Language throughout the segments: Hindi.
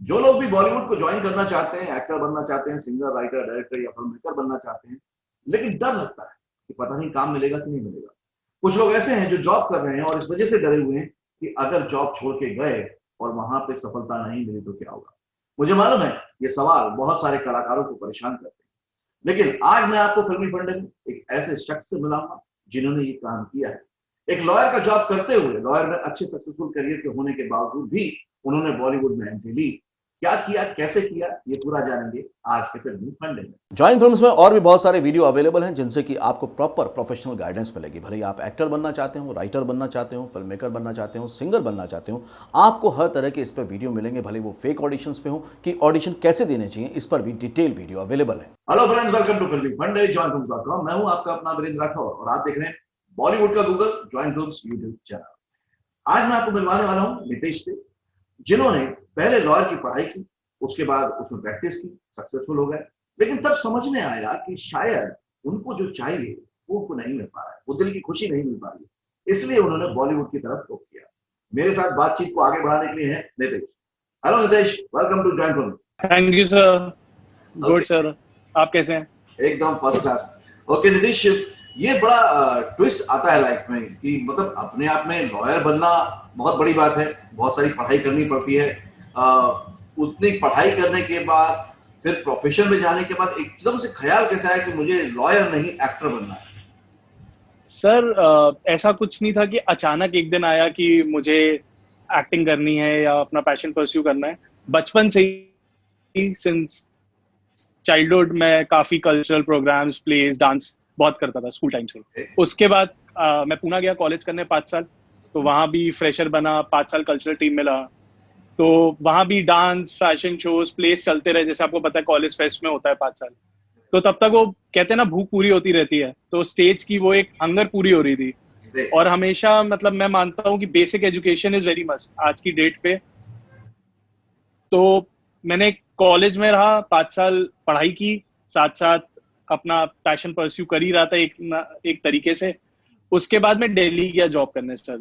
जो लोग भी बॉलीवुड को ज्वाइन करना चाहते हैं, एक्टर बनना चाहते हैं, सिंगर, राइटर, डायरेक्टर या फिल्म मेकर बनना चाहते हैं, लेकिन डर लगता है कि पता नहीं काम मिलेगा कि नहीं मिलेगा। कुछ लोग ऐसे हैं जो जॉब कर रहे हैं और इस वजह से डरे हुए हैं कि अगर जॉब छोड़ के गए और वहां पे सफलता नहीं मिली तो क्या होगा। मुझे मालूम है ये सवाल बहुत सारे कलाकारों को परेशान करते हैं, लेकिन आज मैं आपको फिल्मी फंडे में एक ऐसे शख्स से मिलाऊंगा जिन्होंने ये काम किया है। एक लॉयर का जॉब करते हुए, लॉयर में अच्छे सक्सेसफुल करियर के होने के बावजूद भी उन्होंने बॉलीवुड में एंट्री ली। क्या किया, कैसे किया, ये पूरा जानेंगे आज के फिल्मी फंडे में। जॉइन फिल्म्स में और भी बहुत सारे वीडियो अवेलेबल हैं जिनसे कि आपको प्रॉपर प्रोफेशनल गाइडेंस मिलेगी। भले ही आप एक्टर बनना चाहते हो, राइटर बनना चाहते हो, फिल्म मेकर बनना चाहते हो, सिंगर बनना चाहते हो, आपको हर तरह के इस पर वीडियो मिलेंगे। भले वो फेक ऑडिशंस पे हो कि ऑडिशन कैसे देने चाहिए, इस पर भी डिटेल वीडियो अवेलेबल है। हेलो फ्रेंड्स, वेलकम टू फिल्मी फंडे, joinfilms.com। मैं हूं आपका अपना वीरेंद्र राठौर और आप देख रहे हैं बॉलीवुड का Google, join films YouTube channel. आज मैं आपको मिलवाने वाला हूं नितेश से, जिन्होंने पहले लॉयर की पढ़ाई की, उसके बाद उसमें प्रैक्टिस की, सक्सेसफुल हो गए, लेकिन तब समझ में आया कि शायद उनको जो चाहिए वो उनको नहीं मिल पा रहा है, वो दिल की खुशी नहीं मिल पा रही है, इसलिए उन्होंने बॉलीवुड की तरफ रुख किया। मेरे साथ बातचीत को आगे बढ़ाने के लिए है Nitesh. Hello Nitesh, welcome to Join Films. Thank you sir. Good sir, आप कैसे हैं? एकदम फर्स्ट क्लास। ओके नितीश, ये बड़ा ट्विस्ट आता है लाइफ में कि मतलब अपने आप में लॉयर बनना बहुत बड़ी बात है, बहुत सारी पढ़ाई करनी पड़ती है। उतनी पढ़ाई करने के बाद फिर प्रोफेशन में जाने के बाद एकदम से ख्याल कैसा है कि मुझे लॉयर नहीं एक्टर बनना है? सर ऐसा कुछ नहीं था कि अचानक एक दिन आया कि मुझे एक्टिंग करनी है या अपना पैशन परस्यू करना है। बचपन से ही, सिंस चाइल्डहुड में काफी कल्चरल प्रोग्राम्स, प्लेज, डांस बहुत करता था स्कूल टाइम से। उसके बाद मैं पूना गया कॉलेज करने 5 साल, तो वहाँ भी फ्रेशर बना, 5 साल कल्चरल टीम में रहा। तो वहाँ भी डांस, फैशन शोज, प्लेस चलते रहे। जैसे आपको पता है कॉलेज फेस्ट में होता है 5 साल, तो तब तक वो कहते हैं ना भूख पूरी होती रहती है, तो स्टेज की वो एक हंगर पूरी हो रही थी। और हमेशा मतलब मैं मानता हूँ कि basic education is very must आज की डेट पे। तो मैंने कॉलेज में रहा, 5 साल पढ़ाई की, साथ साथ अपना पैशन परस्यू कर ही रहा था एक तरीके से। उसके बाद मैं दिल्ली गया जॉब करने सर।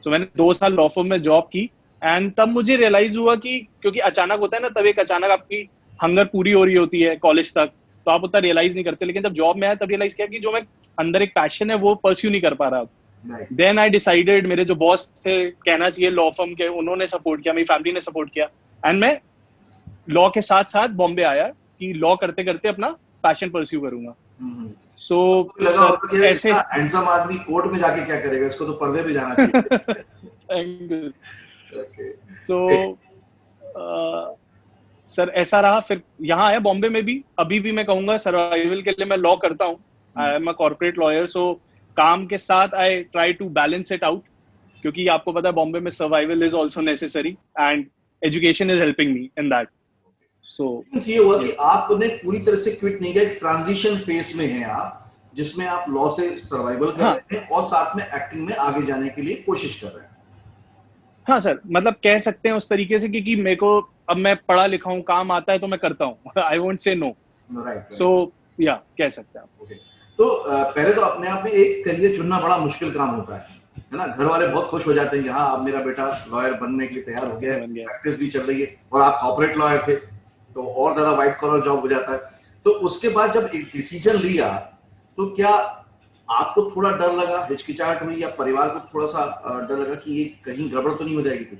तो मैंने 2 साल लॉ फर्म में जॉब की, एंड तब मुझे रियलाइज हुआ कि क्योंकि अचानक होता है ना, तब एक अचानक आपकी हंगर पूरी हो रही होती है कॉलेज तक, तो आप उतना रियलाइज नहीं करते। लेकिन जब जॉब में आया तब रियलाइज किया कि जो मैं अंदर एक पैशन है वो परस्यू नहीं कर पा रहा। देन आई डिसाइडेड, मेरे जो बॉस थे, कहना चाहिए लॉ फर्म के, उन्होंने सपोर्ट किया, मेरी फैमिली ने सपोर्ट किया, एंड मैं लॉ के साथ साथ बॉम्बे आया कि लॉ करते करते अपना पैशन परस्यू करूंगा। सो लगा होगा कि ऐसे हैंडसम आदमी कोर्ट में जाके क्या करेगा, इसको तो पर्दे पे जाना चाहिए। सो सर ऐसा रहा, फिर यहाँ आया बॉम्बे में भी। अभी भी मैं कहूंगा सर्वाइवल के लिए मैं लॉ करता हूँ। I am a corporate lawyer, so काम के साथ I try to balance it out, क्योंकि आपको पता है बॉम्बे में survival is also necessary and education is helping me in that. So ये हुआ कि आपने पूरी तरह से क्विट नहीं किया, ट्रांजिशन फेज में हैं आप, जिसमें आप लॉ से सर्वाइवल कर रहे हैं और साथ में एक्टिंग में आगे जाने के लिए कोशिश कर रहे हैं। हाँ सर, मतलब कह सकते हैं उस तरीके से, क्योंकि मेरे को अब मैं पढ़ा लिखा हूँ, काम आता है तो मैं करता हूँ। I won't say no. सो या कह सकते हैं आप। तो पहले तो अपने आप में एक करियर चुनना बड़ा मुश्किल काम होता है ना। घर वाले बहुत खुश हो जाते हैं कि हाँ अब मेरा बेटा लॉयर बनने के लिए तैयार हो गया है, प्रैक्टिस भी चल रही है, और आप कॉर्पोरेट लॉयर थे तो और ज्यादा व्हाइट कॉलर जॉब हो जाता है। तो उसके बाद जब एक डिसीजन लिया तो क्या आपको थोड़ा डर लगा, हिचकिचाहट हुई, या परिवार को थोड़ा सा डर लगा कि ये कहीं गड़बड़ तो नहीं हो जाएगी कुछ?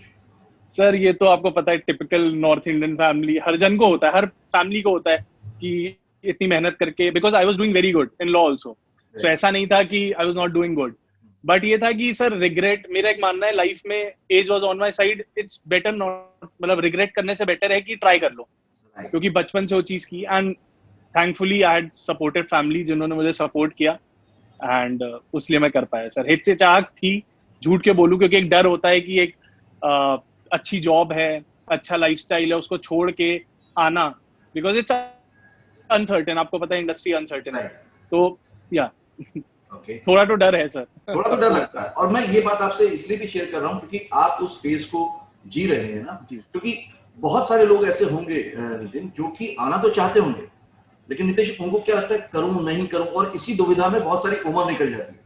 सर ये तो आपको पता है टिपिकल नॉर्थ इंडियन फैमिली, हर जन को होता है, हर फैमिली को होता है कि इतनी मेहनत करके, because I was doing very good in law also, तो ऐसा नहीं था कि I was not doing good, but ये था कि सर रिग्रेट, मेरा एक मानना है लाइफ में, as was on my side, it's better not, मतलब रिग्रेट करने से बेटर है कि ट्राई कर लो, क्योंकि बचपन से वो चीज की। And thankfully I had supported family जिन्होंने मुझे सपोर्ट किया, एंड उसलिए मैं कर पाया सर। हिचकिचाहट थी, झूठ के बोलूं, क्योंकि एक डर होता है कि एक अच्छी जॉब है, अच्छा लाइफस्टाइल है, उसको छोड़ के आना, बिकॉज इट्स अनसर्टेन, आपको पता है इंडस्ट्री अनसर्टेन है, तो या थोड़ा तो डर है सर। थोड़ा तो डर लगता है, और मैं ये बात आपसे इसलिए भी शेयर कर रहा हूँ क्योंकि आप उस फेज को जी रहे हैं ना। क्योंकि बहुत सारे लोग ऐसे होंगे नितिन, जो कि आना तो चाहते होंगे, लेकिन नितेश उनको क्या लगता है करूं नहीं करूं, और इसी दुविधा में बहुत सारी उम्र निकल जाती है।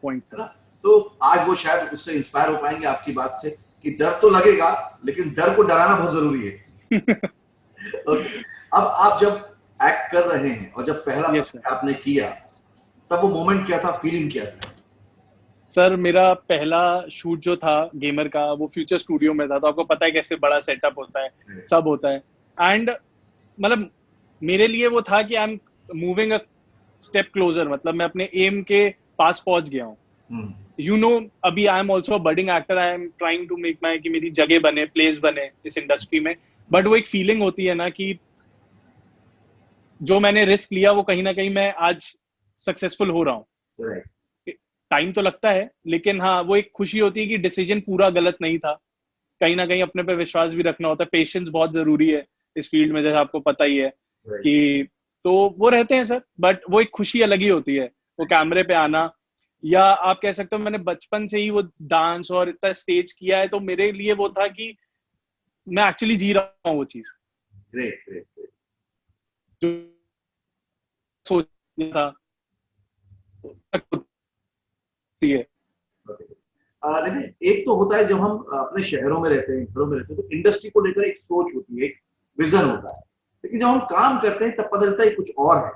Point sir. तो आज वो शायद उससे इंस्पायर हो पाएंगे आपकी बात से कि डर तो लगेगा, लेकिन डर को डराना बहुत जरूरी है। Okay. अब आप जब एक्ट कर रहे हैं और जब पहला Yes, sir. आपने किया, तब वो मोमेंट क्या था, फीलिंग क्या था? सर मेरा पहला शूट जो था गेमर का वो फ्यूचर स्टूडियो में था, तो आपको पता है कैसे बड़ा सेटअप होता है, सब होता है। एंड मतलब मेरे लिए वो था कि I am moving a step closer, मतलब मैं अपने एम के पास पहुंच गया हूँ। यू नो, अभी I am also budding actor, I am trying to make my कि मेरी जगह बने, प्लेस बने इस इंडस्ट्री में। बट वो एक फीलिंग होती है ना कि जो मैंने रिस्क लिया वो कहीं ना कहीं मैं आज सक्सेसफुल हो रहा हूँ। टाइम तो लगता है, लेकिन हाँ वो एक खुशी होती है कि डिसीजन पूरा गलत नहीं था। कहीं ना कहीं अपने पे विश्वास भी रखना होता है, पेशेंस बहुत जरूरी है इस फील्ड में, जैसे आपको पता ही है कि तो वो रहते हैं सर। बट वो एक खुशी अलग ही होती है, वो कैमरे पे आना, या आप कह सकते हो मैंने बचपन से ही वो डांस और इतना स्टेज किया है, तो मेरे लिए वो था कि मैं एक्चुअली जी रहा हूँ वो चीज ग्रेट ग्रेट ग्रेट। जो सोचा था होती है। नितिन, एक तो होता है जब हम अपने शहरों में रहते हैं, घरों में रहते हैं, तो इंडस्ट्री को लेकर एक सोच होती है, एक विजन होता है। लेकिन जब हम काम करते हैं तब पता चलता है कुछ और है,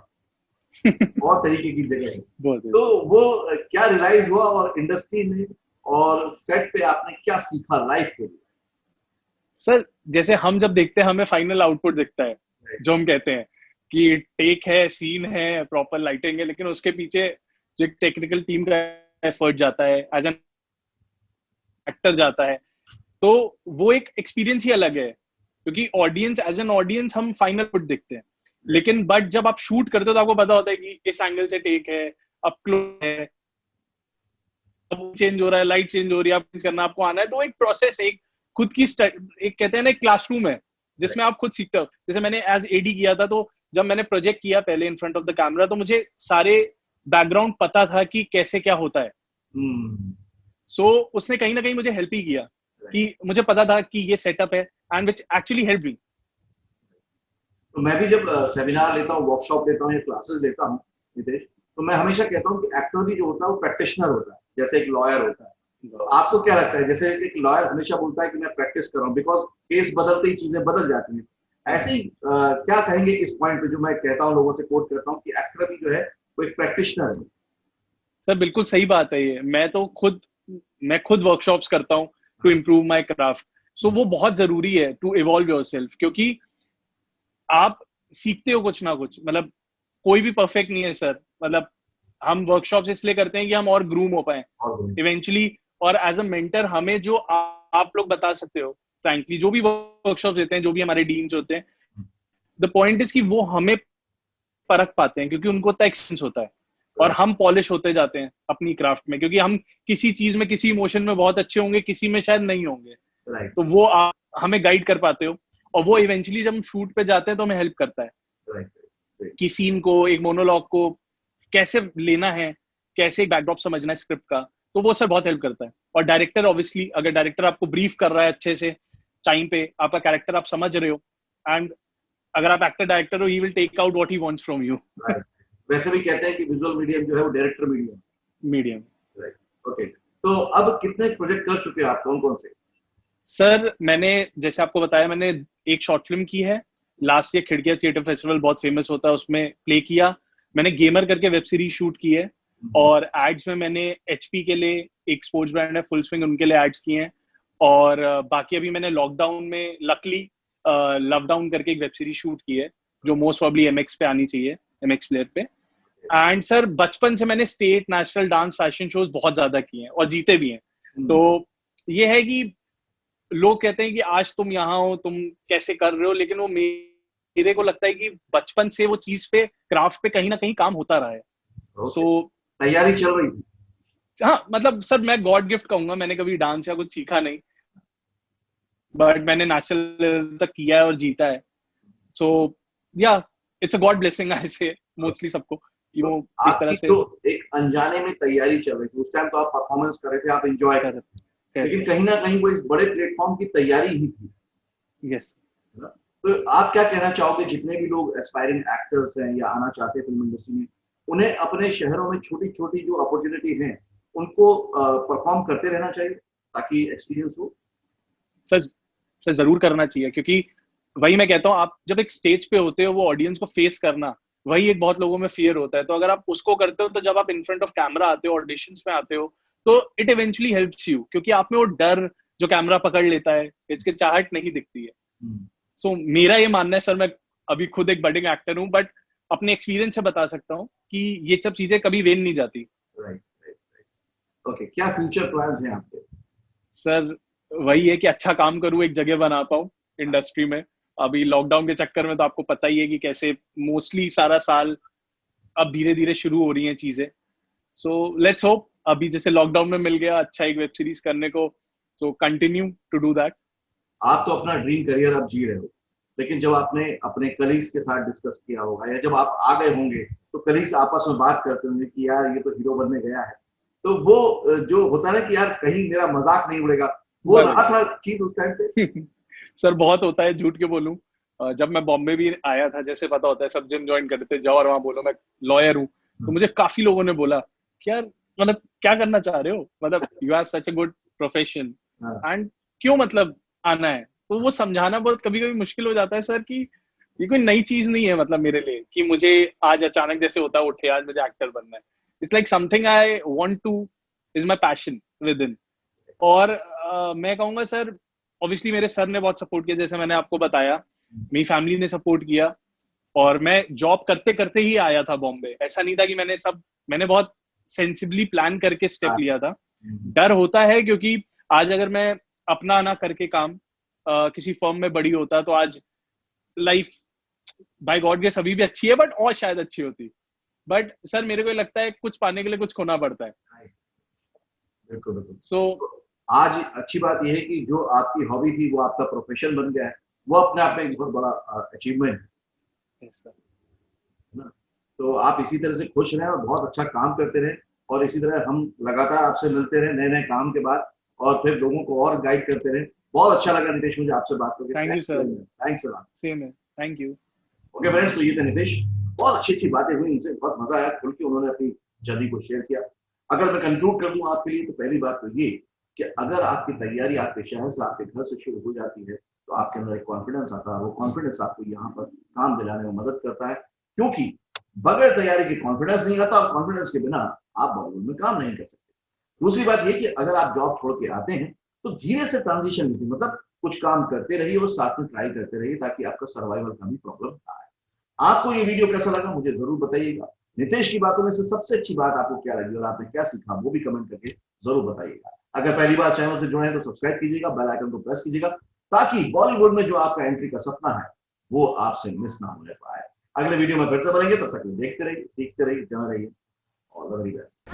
और तरीके की जगह है। तो वो क्या रियलाइज हुआ, और इंडस्ट्री में और सेट पे आपने क्या सीखा लाइफ के लिए? सर जैसे हम जब देखते हैं हमें फाइनल आउटपुट दिखता है, जो हम कहते हैं कि टेक है, सीन है, प्रॉपर लाइटिंग है, लेकिन उसके पीछे जो एक टेक्निकल टीम का एफर्ट जाता है, एज एन एक्टर जाता है, तो वो एक एक्सपीरियंस ही अलग है। क्योंकि ऑडियंस, एज एन ऑडियंस हम फाइनल आउटपुट देखते हैं, लेकिन बट जब आप शूट करते हो तो आपको पता होता है कि इस एंगल से टेक है, अब क्लोज है, चेंज हो रहा है, लाइट चेंज हो रही है, आप करना आपको आना है। तो एक प्रोसेस, एक खुद की एक कहते हैं ना एक क्लासरूम है जिसमें आप खुद सीखते हो। जैसे मैंने एज एडी किया था, तो जब मैंने प्रोजेक्ट किया पहले in front of the camera, तो मुझे सारे बैकग्राउंड पता था कि कैसे क्या होता है। सो उसने कहीं ना कहीं मुझे हेल्प ही किया कि मुझे पता था कि ये सेटअप है, and which actually help me. तो मैं भी जब सेमिनार लेता हूँ, वर्कशॉप लेता हूँ या क्लासेस लेता हूँ नितेश, तो मैं हमेशा कहता हूँ कि एक्टर भी जो होता है वो प्रैक्टिशनर होता है, जैसे एक लॉयर होता है। तो आपको क्या लगता है, जैसे एक लॉयर हमेशा बोलता है कि मैं प्रैक्टिस कर रहा हूँ, बिकॉज केस बदलते ही चीजें बदल जाती हैं, ऐसे ही क्या कहेंगे इस पॉइंट पे जो मैं कहता हूँ, लोगों से कोट करता हूँ कि एक्टर भी जो है वो एक प्रैक्टिशनर है? सर बिल्कुल सही बात है ये। मैं खुद वर्कशॉप्स करता हूँ टू इम्प्रूव माई क्राफ्ट। सो वो बहुत जरूरी है टू इवॉल्व योरसेल्फ, क्योंकि आप सीखते हो कुछ ना कुछ। मतलब कोई भी परफेक्ट नहीं है सर। मतलब हम वर्कशॉप्स इसलिए करते हैं कि हम और ग्रूम हो पाए इवेंचुअली, और एज अ मेंटर हमें जो आप लोग बता सकते हो, फ्रैंकली जो भी वर्कशॉप देते हैं, जो भी हमारे डीन्स होते हैं, द पॉइंट इज कि वो हमें परख पाते हैं क्योंकि उनको उतना एक्सपीरियंस होता है, और हम पॉलिश होते जाते हैं अपनी क्राफ्ट में, क्योंकि हम किसी चीज में, किसी इमोशन में बहुत अच्छे होंगे, किसी में शायद नहीं होंगे। तो वो आप हमें गाइड कर पाते हो, और वो इवेंचुअली जब हम शूट पे जाते हैं तो हमें हेल्प करता है कि सीन को, एक मोनोलॉग को कैसे लेना है, कैसे एक बैकड्रॉप समझना है स्क्रिप्ट का। तो वो सर बहुत हेल्प करता है। और डायरेक्टर ऑब्वियसली, अगर डायरेक्टर आपको ब्रीफ कर रहा है अच्छे से टाइम पे, आपका कैरेक्टर आप समझ रहे हो, एंड अगर आप एक्टर डायरेक्टर हो, he will take out what he wants from you. वैसे भी कहते हैं कि विजुअल मीडियम जो है वो डायरेक्टर मीडियम। Right, okay. तो अब कितने प्रोजेक्ट कर चुके हैं आप, कौन कौन से? सर मैंने, जैसे आपको बताया, मैंने एक शॉर्ट फिल्म की है लास्ट ईयर, खिड़कियां थिएटर फेस्टिवल बहुत फेमस होता है, उसमें प्ले किया। मैंने गेमर करके वेब सीरीज शूट की है, और एड्स में मैंने एचपी के लिए एक स्पोर्ट्स ब्रांड है फुल स्विंग, उनके लिए एड्स किए हैं। और बाकी अभी मैंने लॉकडाउन में लकली लॉकडाउन करके एक वेब सीरीज शूट की है, जो मोस्ट प्रॉब्ली एमएक्स पे आनी चाहिए, एमएक्स प्लेयर पे। एंड सर बचपन से मैंने state, national, dance, fashion shows बहुत ज्यादा किए हैं और जीते भी हैं। तो ये है कि लोग कहते हैं कि आज तुम यहाँ हो, तुम कैसे कर रहे हो, लेकिन वो मेरे को लगता है कि बचपन से वो चीज पे, क्राफ्ट पे कहीं ना कहीं काम होता रहा है। सो तैयारी चल रही थी। हाँ, मतलब सर मैं गॉड गिफ्ट कहूंगा, मैंने कभी डांस या कुछ सीखा नहीं, बट मैंने नेशनल लेवल तक किया है और जीता है। सो या it's a God blessing I से मोस्टली सबको, तो एक तरह आपकी से तो एक अनजाने में तैयारी चल रही थी, उस टाइम तो आप परफॉर्मेंस कर रहे थे, आप एंजॉय कर रहे थे, लेकिन कहीं ना कहीं वो इस बड़े प्लेटफॉर्म की तैयारी ही थी। यस। तो आप क्या कहना चाहोगे, जितने भी लोग एस्पायरिंग एक्टर्स हैं या आना चाहते हैं फिल्म इंडस्ट्री में, उन्हें अपने शहरों में छोटी छोटी जो अपॉर्चुनिटी हैं उनको परफॉर्म करते रहना चाहिए ताकि एक्सपीरियंस हो? सर जरूर करना चाहिए, क्योंकि वही मैं कहता हूँ, आप जब एक स्टेज पे होते हो, वो ऑडियंस को फेस करना, वही एक बहुत लोगों में फियर होता है। तो अगर आप उसको करते हो, तो जब आप इन फ्रंट ऑफ कैमरा आते हो, ऑडिशंस में आते हो, तो इट इवेंचुअली हेल्प्स यू, क्योंकि आप में वो डर जो कैमरा पकड़ लेता है, हिचकिचाहट नहीं दिखती है। सो मेरा ये मानना है सर, मैं अभी खुद एक बडिंग एक्टर हूँ, बट अपने एक्सपीरियंस से बता सकता हूँ कि ये सब चीजें कभी वेन नहीं जाती। राइट। ओके, क्या फ्यूचर प्लान्स हैं आपके? सर वही है कि अच्छा काम करूँ, एक जगह बना पाऊँ इंडस्ट्री में। अभी लॉकडाउन के चक्कर में तो आपको पता ही है कि कैसे मोस्टली सारा साल अब धीरे धीरे शुरू हो रही हैं चीजें। सो लेट्स होप अभी जैसे लॉकडाउन में मिल गया अच्छा एक वेब सीरीज करने को, so continue to do that. आप तो अपना ड्रीम करियर आप जी रहे हो, लेकिन जब आपने अपने कलीग्स के साथ डिस्कस किया होगा, या जब आप आ गए होंगे, तो कलीग्स आपस में बात करते होंगे कि यार ये तो हीरो बनने गया है, तो वो जो होता है ना कि यार कहीं मेरा मजाक नहीं उड़ेगा, वो रहा था चीज उस टाइम पे? सर बहुत होता है, झूठ के बोलूं, जब मैं बॉम्बे भी आया था, जैसे पता होता है सब जिम ज्वाइन करते थे, जाओ और वहां बोलो मैं लॉयर हूँ, तो मुझे काफी लोगों ने बोला कि यार मतलब क्या करना चाह रहे हो, मतलब you have such a good profession and क्यों मतलब आना है। तो वो समझाना बहुत कभी कभी मुश्किल हो जाता है सर, कि ये कोई नई चीज नहीं है मतलब मेरे लिए, कि मुझे आज अचानक जैसे होता है उठे आज मुझे एक्टर बनना है। It's like something I want to, is my passion within. और मैं कहूंगा सर, ऑब्वियसली मेरे सर ने बहुत सपोर्ट किया, जैसे मैंने आपको बताया, मेरी फैमिली ने सपोर्ट किया, और मैं जॉब करते करते ही आया था बॉम्बे। ऐसा नहीं था कि मैंने बहुत सेंसिबली प्लान करके स्टेप लिया था। डर होता है, क्योंकि आज अगर मैं अपना ना करके काम किसी फर्म में बड़ी होता, तो आज लाइफ बाय गॉड के सभी भी अच्छी है, बट और शायद अच्छी होती। बट सर मेरे को लगता है कुछ पाने के लिए कुछ खोना पड़ता है। बिल्कुल बिल्कुल। सो आज अच्छी बात यह है कि जो आपकी हॉबी थी वो आपका प्रोफेशन बन गया है, वो अपने आप में एक बहुत बड़ा अचीवमेंट है ना। तो आप इसी तरह से खुश रहें और बहुत अच्छा काम करते रहें, और इसी तरह हम लगातार आपसे मिलते रहे नए नए काम के बाद, और फिर लोगों को और गाइड करते रहे। बहुत अच्छा लगा नितेश मुझे आपसे बात करके। Thank you sir. Thanks a lot. Same है, थैंक यू। ओके फ्रेंड्स, तो ये थे नितेश, बहुत अच्छी अच्छी बातें हुई इनसे, बहुत मजा आया, खुल के उन्होंने अपनी जर्नी को शेयर किया। अगर मैं कंक्लूड कर दूं आपके लिए, तो पहली बात तो ये कि अगर आपकी तैयारी आपके शहर से, आपके घर से शुरू हो जाती है, तो आपके अंदर एक कॉन्फिडेंस आता है। वो कॉन्फिडेंस आपको यहाँ पर काम दिलाने में मदद करता है, क्योंकि बगैर तैयारी के कॉन्फिडेंस नहीं आता, और कॉन्फिडेंस के बिना आप बॉलीवुड में काम नहीं कर सकते। दूसरी बात ये कि अगर आप जॉब छोड़ के आते हैं, तो धीरे से ट्रांजिशन लीजिए, मतलब कुछ काम करते रहिए और साथ में ट्राई करते रहिए, ताकि आपका सर्वाइवल का भी प्रॉब्लम ना आए। आपको ये वीडियो कैसा लगा मुझे जरूर बताइएगा। नितेश की बातों में से सबसे अच्छी बात आपको क्या लगी, और आपने क्या सीखा, वो भी कमेंट करके जरूर बताइएगा। अगर पहली बार चैनल से जुड़े हैं तो सब्सक्राइब कीजिएगा, बेल आइकन को प्रेस कीजिएगा, ताकि बॉलीवुड में जो आपका एंट्री का सपना है वो आपसे मिस ना होने पाए। अगले वीडियो में फिर से बनेंगे, तब तक देखते रहिए, सीखते रहिए, जाना रहिए। All the very best.